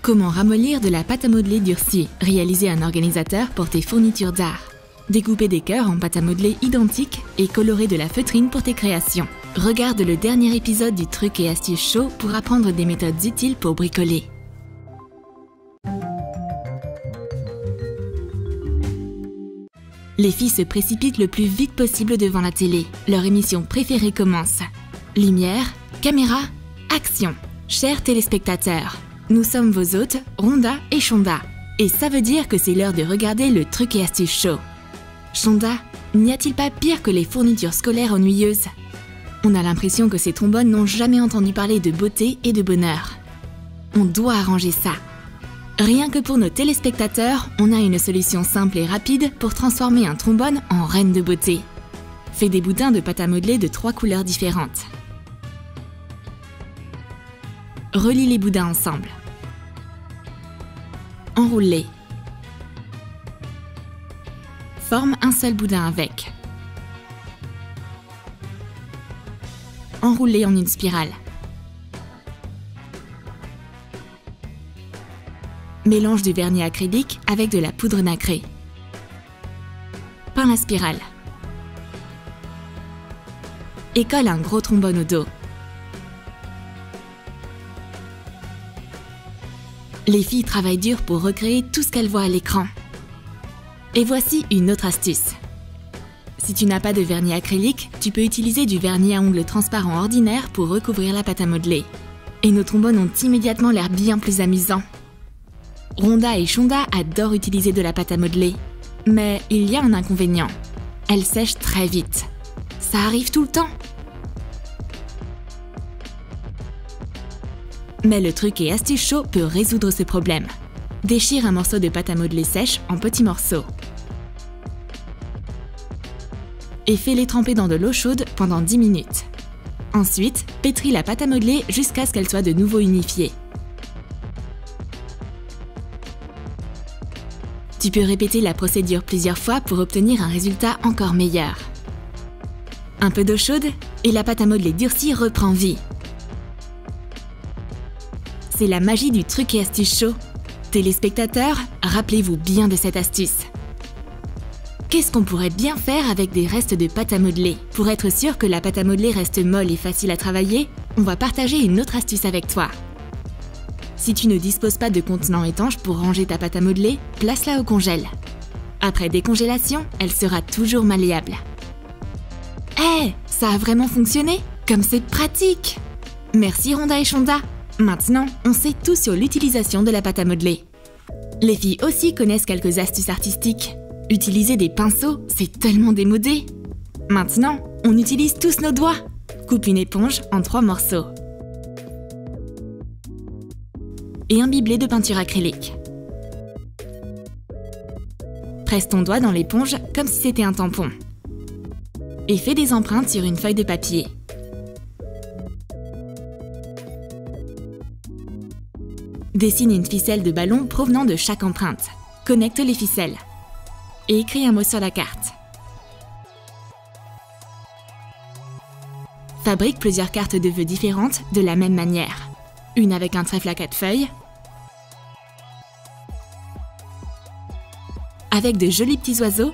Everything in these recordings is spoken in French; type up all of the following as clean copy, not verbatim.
Comment ramollir de la pâte à modeler durcie? Réaliser un organisateur pour tes fournitures d'art. Découper des cœurs en pâte à modeler identiques et colorer de la feutrine pour tes créations. Regarde le dernier épisode du Trucs et Astuces Show pour apprendre des méthodes utiles pour bricoler. Les filles se précipitent le plus vite possible devant la télé. Leur émission préférée commence. Lumière, caméra, action. Chers téléspectateurs, nous sommes vos hôtes, Rhonda et Shonda. Et ça veut dire que c'est l'heure de regarder le Trucs et Astuces Show. Shonda, n'y a-t-il pas pire que les fournitures scolaires ennuyeuses? On a l'impression que ces trombones n'ont jamais entendu parler de beauté et de bonheur. On doit arranger ça. Rien que pour nos téléspectateurs, on a une solution simple et rapide pour transformer un trombone en reine de beauté. Fais des boudins de pâte à modeler de 3 couleurs différentes. Relie les boudins ensemble. Enroule-les. Forme un seul boudin avec. Enroule-les en une spirale. Mélange du vernis acrylique avec de la poudre nacrée. Peins la spirale. Et colle un gros trombone au dos. Les filles travaillent dur pour recréer tout ce qu'elles voient à l'écran. Et voici une autre astuce. Si tu n'as pas de vernis acrylique, tu peux utiliser du vernis à ongles transparent ordinaire pour recouvrir la pâte à modeler. Et nos trombones ont immédiatement l'air bien plus amusants. Rhonda et Shonda adorent utiliser de la pâte à modeler. Mais il y a un inconvénient. Elle sèche très vite. Ça arrive tout le temps. Mais le Trucs et Astuces Show peut résoudre ce problème. Déchire un morceau de pâte à modeler sèche en petits morceaux. Et fais-les tremper dans de l'eau chaude pendant 10 minutes. Ensuite, pétris la pâte à modeler jusqu'à ce qu'elle soit de nouveau unifiée. Tu peux répéter la procédure plusieurs fois pour obtenir un résultat encore meilleur. Un peu d'eau chaude et la pâte à modeler durcie reprend vie. C'est la magie du Trucs et Astuces Show. Téléspectateurs, rappelez-vous bien de cette astuce. Qu'est-ce qu'on pourrait bien faire avec des restes de pâte à modeler? Pour être sûr que la pâte à modeler reste molle et facile à travailler, on va partager une autre astuce avec toi. Si tu ne disposes pas de contenant étanche pour ranger ta pâte à modeler, place-la au congèle. Après décongélation, elle sera toujours malléable. Hé, ça a vraiment fonctionné? Comme c'est pratique! Merci Rhonda et Shonda! Maintenant, on sait tout sur l'utilisation de la pâte à modeler. Les filles aussi connaissent quelques astuces artistiques. Utiliser des pinceaux, c'est tellement démodé. Maintenant, on utilise tous nos doigts. Coupe une éponge en 3 morceaux. Et imbibe-les de peinture acrylique. Presse ton doigt dans l'éponge comme si c'était un tampon. Et fais des empreintes sur une feuille de papier. Dessine une ficelle de ballon provenant de chaque empreinte. Connecte les ficelles. Et écris un mot sur la carte. Fabrique plusieurs cartes de vœux différentes de la même manière. Une avec un trèfle à 4 feuilles, avec de jolis petits oiseaux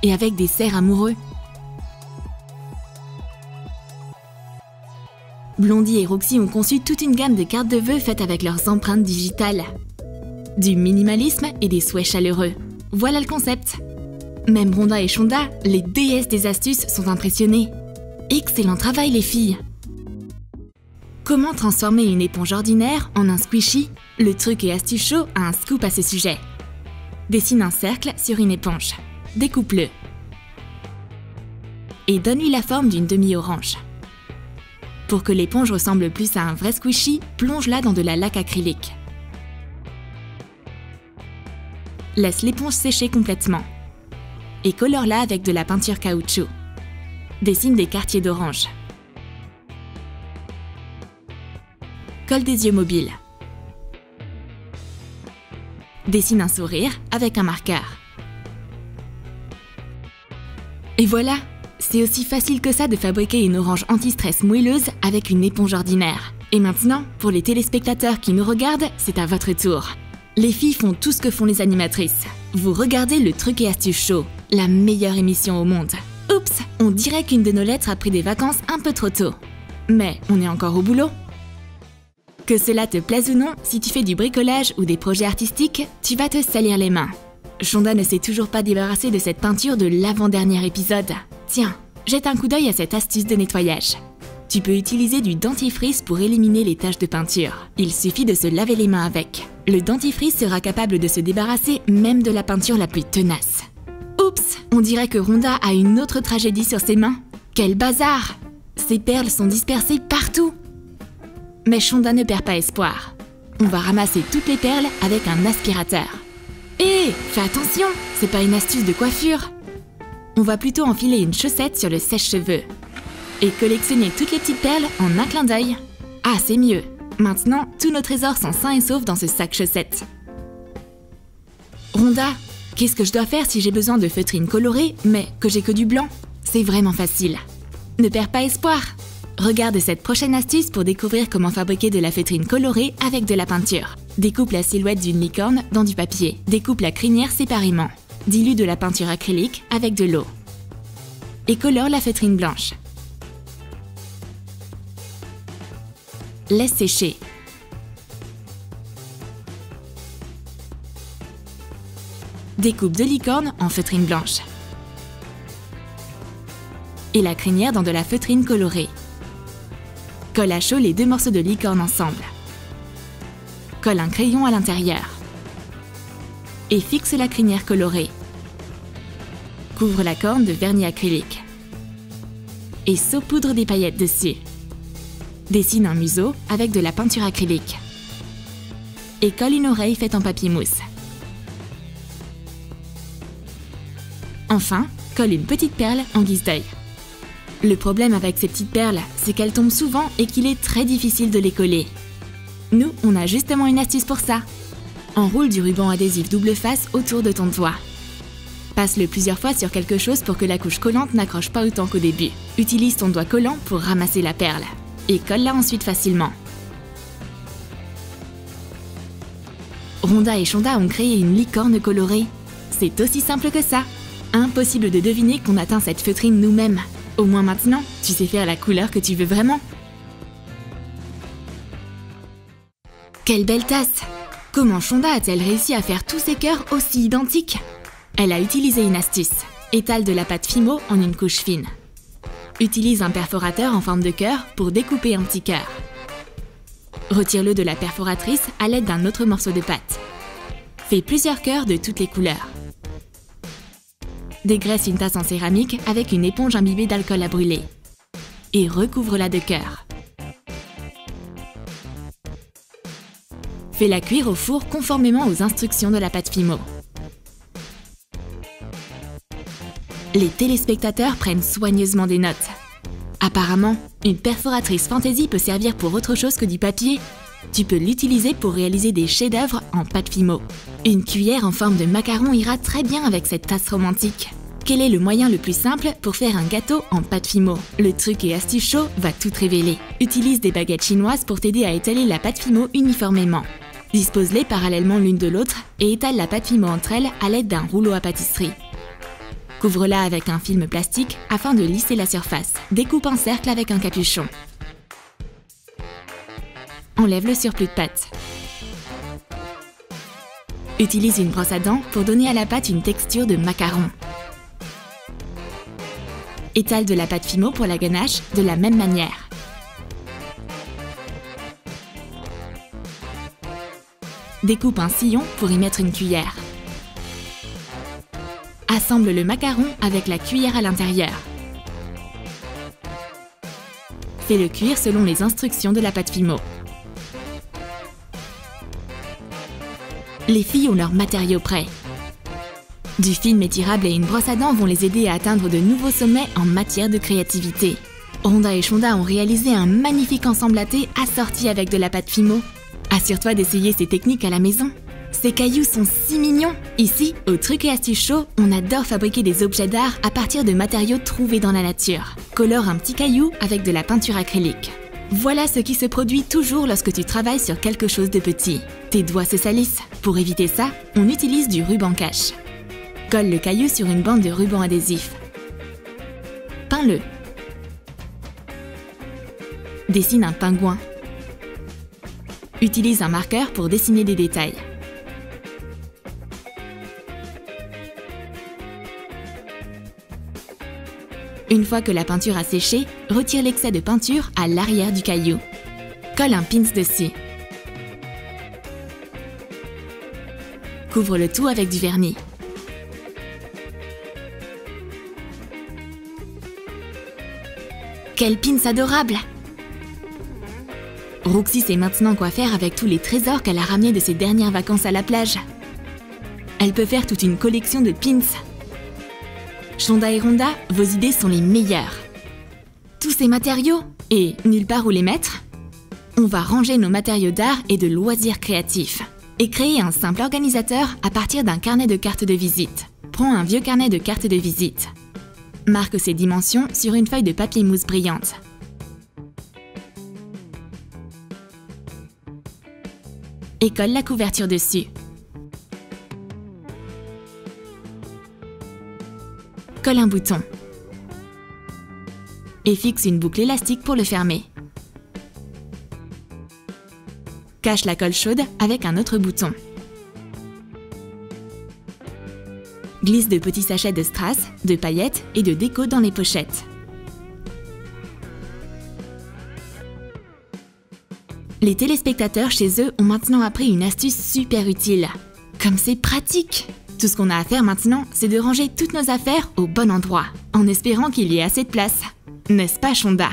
et avec des cerfs amoureux. Blondie et Roxy ont conçu toute une gamme de cartes de vœux faites avec leurs empreintes digitales. Du minimalisme et des souhaits chaleureux. Voilà le concept. Même Rhonda et Shonda, les déesses des astuces, sont impressionnées. Excellent travail les filles! Comment transformer une éponge ordinaire en un squishy? Le Trucs et Astuces Show a un scoop à ce sujet. Dessine un cercle sur une éponge. Découpe-le. Et donne-lui la forme d'une demi-orange. Pour que l'éponge ressemble plus à un vrai squishy, plonge-la dans de la laque acrylique. Laisse l'éponge sécher complètement. Et colore-la avec de la peinture caoutchouc. Dessine des quartiers d'orange. Colle des yeux mobiles. Dessine un sourire avec un marqueur. Et voilà! C'est aussi facile que ça de fabriquer une orange anti-stress moelleuse avec une éponge ordinaire. Et maintenant, pour les téléspectateurs qui nous regardent, c'est à votre tour. Les filles font tout ce que font les animatrices. Vous regardez le Trucs et Astuces Show, la meilleure émission au monde. Oups, on dirait qu'une de nos lettres a pris des vacances un peu trop tôt. Mais on est encore au boulot. Que cela te plaise ou non, si tu fais du bricolage ou des projets artistiques, tu vas te salir les mains. Shonda ne s'est toujours pas débarrassée de cette peinture de l'avant-dernier épisode. Tiens, jette un coup d'œil à cette astuce de nettoyage. Tu peux utiliser du dentifrice pour éliminer les taches de peinture. Il suffit de se laver les mains avec. Le dentifrice sera capable de se débarrasser même de la peinture la plus tenace. Oups, on dirait que Rhonda a une autre tragédie sur ses mains. Quel bazar! Ces perles sont dispersées partout. Mais Shonda ne perd pas espoir. On va ramasser toutes les perles avec un aspirateur. Hé, fais attention, c'est pas une astuce de coiffure. On va plutôt enfiler une chaussette sur le sèche-cheveux. Et collectionner toutes les petites perles en un clin d'œil. Ah, c'est mieux. Maintenant, tous nos trésors sont sains et saufs dans ce sac chaussette. Rhonda, qu'est-ce que je dois faire si j'ai besoin de feutrine colorée, mais que j'ai que du blanc? C'est vraiment facile. Ne perds pas espoir. Regarde cette prochaine astuce pour découvrir comment fabriquer de la feutrine colorée avec de la peinture. Découpe la silhouette d'une licorne dans du papier. Découpe la crinière séparément. Dilue de la peinture acrylique avec de l'eau. Et colore la feutrine blanche. Laisse sécher. Découpe deux licornes en feutrine blanche. Et la crinière dans de la feutrine colorée. Colle à chaud les deux morceaux de licorne ensemble. Colle un crayon à l'intérieur. Et fixe la crinière colorée. Couvre la corne de vernis acrylique. Et saupoudre des paillettes dessus. Dessine un museau avec de la peinture acrylique. Et colle une oreille faite en papier mousse. Enfin, colle une petite perle en guise d'œil. Le problème avec ces petites perles, c'est qu'elles tombent souvent et qu'il est très difficile de les coller. Nous, on a justement une astuce pour ça. Enroule du ruban adhésif double face autour de ton doigt. Passe-le plusieurs fois sur quelque chose pour que la couche collante n'accroche pas autant qu'au début. Utilise ton doigt collant pour ramasser la perle. Et colle-la ensuite facilement. Rhonda et Shonda ont créé une licorne colorée. C'est aussi simple que ça. Impossible de deviner qu'on atteint cette feutrine nous-mêmes. Au moins maintenant, tu sais faire la couleur que tu veux vraiment. Quelle belle tasse! Comment Shonda a-t-elle réussi à faire tous ces cœurs aussi identiques? Elle a utilisé une astuce. Étale de la pâte Fimo en une couche fine. Utilise un perforateur en forme de cœur pour découper un petit cœur. Retire-le de la perforatrice à l'aide d'un autre morceau de pâte. Fais plusieurs cœurs de toutes les couleurs. Dégraisse une tasse en céramique avec une éponge imbibée d'alcool à brûler. Et recouvre-la de cœur. Fais-la cuire au four conformément aux instructions de la pâte Fimo. Les téléspectateurs prennent soigneusement des notes. Apparemment, une perforatrice fantaisie peut servir pour autre chose que du papier. Tu peux l'utiliser pour réaliser des chefs-d'œuvre en pâte Fimo. Une cuillère en forme de macaron ira très bien avec cette tasse romantique. Quel est le moyen le plus simple pour faire un gâteau en pâte Fimo? Le Trucs et Astuces Show va tout révéler. Utilise des baguettes chinoises pour t'aider à étaler la pâte Fimo uniformément. Dispose-les parallèlement l'une de l'autre et étale la pâte Fimo entre elles à l'aide d'un rouleau à pâtisserie. Couvre-la avec un film plastique afin de lisser la surface. Découpe un cercle avec un capuchon. Enlève le surplus de pâte. Utilise une brosse à dents pour donner à la pâte une texture de macaron. Étale de la pâte Fimo pour la ganache de la même manière. Découpe un sillon pour y mettre une cuillère. Assemble le macaron avec la cuillère à l'intérieur. Fais-le cuire selon les instructions de la pâte Fimo. Les filles ont leurs matériaux prêts. Du film étirable et une brosse à dents vont les aider à atteindre de nouveaux sommets en matière de créativité. Rhonda et Shonda ont réalisé un magnifique ensemble à thé assorti avec de la pâte Fimo. Assure-toi d'essayer ces techniques à la maison. Ces cailloux sont si mignons! Ici, au Trucs et Astuces Show, on adore fabriquer des objets d'art à partir de matériaux trouvés dans la nature. Colore un petit caillou avec de la peinture acrylique. Voilà ce qui se produit toujours lorsque tu travailles sur quelque chose de petit. Tes doigts se salissent. Pour éviter ça, on utilise du ruban cache. Colle le caillou sur une bande de ruban adhésif. Peins-le. Dessine un pingouin. Utilise un marqueur pour dessiner des détails. Une fois que la peinture a séché, retire l'excès de peinture à l'arrière du caillou. Colle un pins dessus. Couvre le tout avec du vernis. Quel pins adorable! Roxy sait maintenant quoi faire avec tous les trésors qu'elle a ramenés de ses dernières vacances à la plage. Elle peut faire toute une collection de pins. Shonda et Rhonda, vos idées sont les meilleures. Tous ces matériaux, et nulle part où les mettre? On va ranger nos matériaux d'art et de loisirs créatifs. Et créer un simple organisateur à partir d'un carnet de cartes de visite. Prends un vieux carnet de cartes de visite. Marque ses dimensions sur une feuille de papier mousse brillante. Et colle la couverture dessus. Colle un bouton. Et fixe une boucle élastique pour le fermer. Cache la colle chaude avec un autre bouton. Glisse de petits sachets de strass, de paillettes et de déco dans les pochettes. Les téléspectateurs chez eux ont maintenant appris une astuce super utile. Comme c'est pratique! Tout ce qu'on a à faire maintenant, c'est de ranger toutes nos affaires au bon endroit, en espérant qu'il y ait assez de place. N'est-ce pas, Shonda?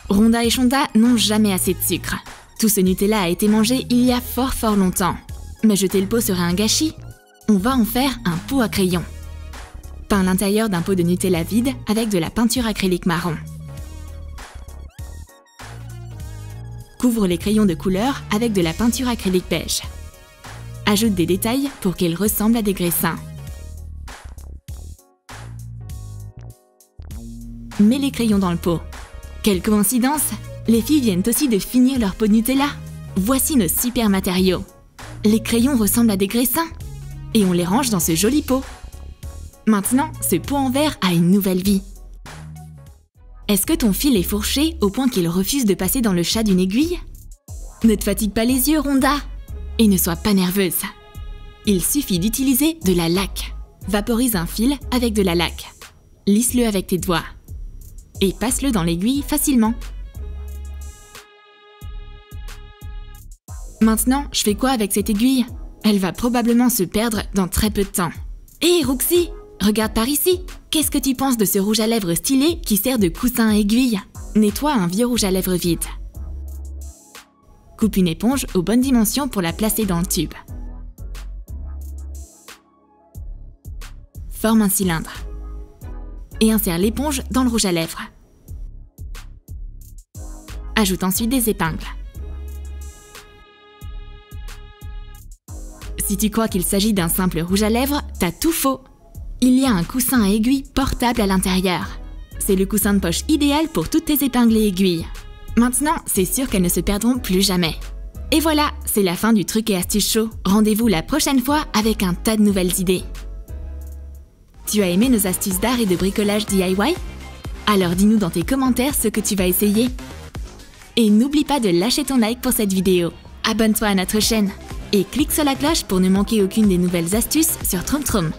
Rhonda et Shonda n'ont jamais assez de sucre. Tout ce Nutella a été mangé il y a fort longtemps. Mais jeter le pot serait un gâchis. On va en faire un pot à crayon. Peins l'intérieur d'un pot de Nutella vide avec de la peinture acrylique marron. Couvre les crayons de couleur avec de la peinture acrylique beige. Ajoute des détails pour qu'ils ressemblent à des graissins. Mets les crayons dans le pot. Quelle coïncidence! Les filles viennent aussi de finir leur pot de Nutella. Voici nos super matériaux. Les crayons ressemblent à des graissins. Et on les range dans ce joli pot. Maintenant, ce pot en verre a une nouvelle vie. Est-ce que ton fil est fourché au point qu'il refuse de passer dans le chat d'une aiguille? Ne te fatigue pas les yeux, Rhonda! Et ne sois pas nerveuse. Il suffit d'utiliser de la laque. Vaporise un fil avec de la laque. Lisse-le avec tes doigts. Et passe-le dans l'aiguille facilement. Maintenant, je fais quoi avec cette aiguille? Elle va probablement se perdre dans très peu de temps. Hé, Roxy, regarde par ici. Qu'est-ce que tu penses de ce rouge à lèvres stylé qui sert de coussin à aiguille? Nettoie un vieux rouge à lèvres vide. Coupe une éponge aux bonnes dimensions pour la placer dans le tube. Forme un cylindre. Et insère l'éponge dans le rouge à lèvres. Ajoute ensuite des épingles. Si tu crois qu'il s'agit d'un simple rouge à lèvres, t'as tout faux. Il y a un coussin à aiguille portable à l'intérieur. C'est le coussin de poche idéal pour toutes tes épingles et aiguilles. Maintenant, c'est sûr qu'elles ne se perdront plus jamais. Et voilà, c'est la fin du Truc et Astuce Show. Rendez-vous la prochaine fois avec un tas de nouvelles idées. Tu as aimé nos astuces d'art et de bricolage DIY? Alors dis-nous dans tes commentaires ce que tu vas essayer. Et n'oublie pas de lâcher ton like pour cette vidéo. Abonne-toi à notre chaîne. Et clique sur la cloche pour ne manquer aucune des nouvelles astuces sur Troom Troom.